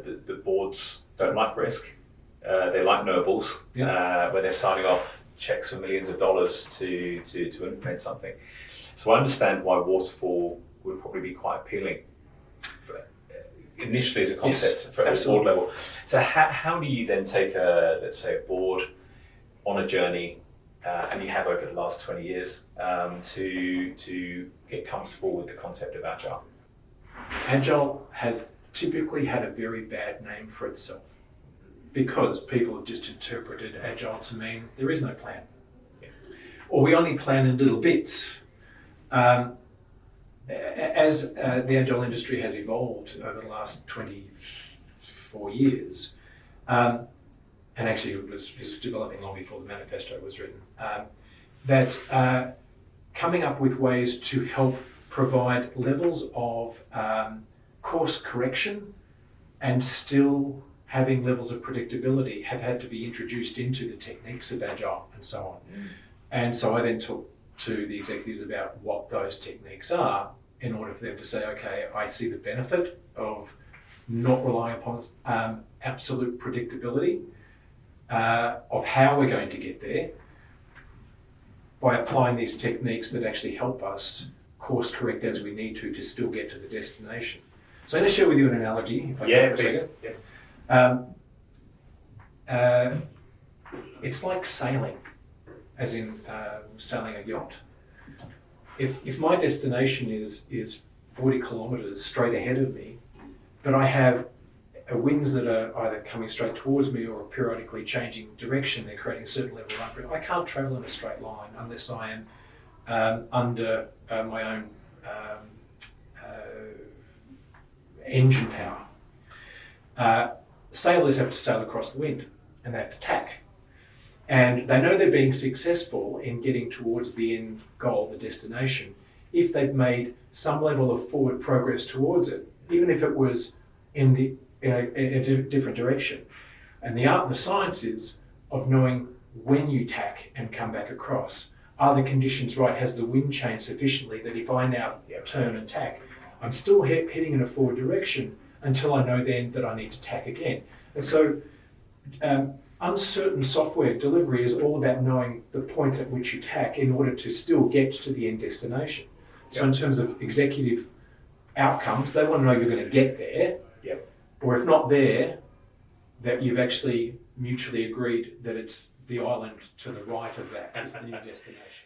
The boards don't like risk. They like nobles, where they're signing off checks for millions of dollars to implement something. So I understand why waterfall would probably be quite appealing initially as a concept at a board level. So how do you then take let's say a board on a journey, and you have over the last 20 years, to get comfortable with the concept of Agile? Agile has typically had a very bad name for itself because people have just interpreted Agile to mean there is no plan. Or we only plan in little bits. As the Agile industry has evolved over the last 24 years, and actually it was developing long before the manifesto was written, that coming up with ways to help provide levels of course correction and still having levels of predictability have had to be introduced into the techniques of Agile and so on. And so I then talked to the executives about what those techniques are in order for them to say, okay, I see the benefit of not relying upon absolute predictability of how we're going to get there by applying these techniques that actually help us course correct as we need to still get to the destination. So I'm going to share with you an analogy, if I can for a second. It's like sailing, as in sailing a yacht. If my destination is 40 kilometres straight ahead of me, but I have winds that are either coming straight towards me or periodically changing direction, they're creating a certain level of unpredictability. I can't travel in a straight line unless I am under my own engine power. Sailors have to sail across the wind and they have to tack. And they know they're being successful in getting towards the end goal, the destination, if they've made some level of forward progress towards it, even if it was in a different direction. And the art and the science is of knowing when you tack and come back across. Are the conditions right? Has the wind changed sufficiently that if I now turn and tack, I'm still heading in a forward direction until I know then that I need to tack again. And so uncertain software delivery is all about knowing the points at which you tack in order to still get to the end destination. So in terms of executive outcomes, they want to know you're going to get there, or if not there, that you've actually mutually agreed that it's the island to the right of that is the new destination.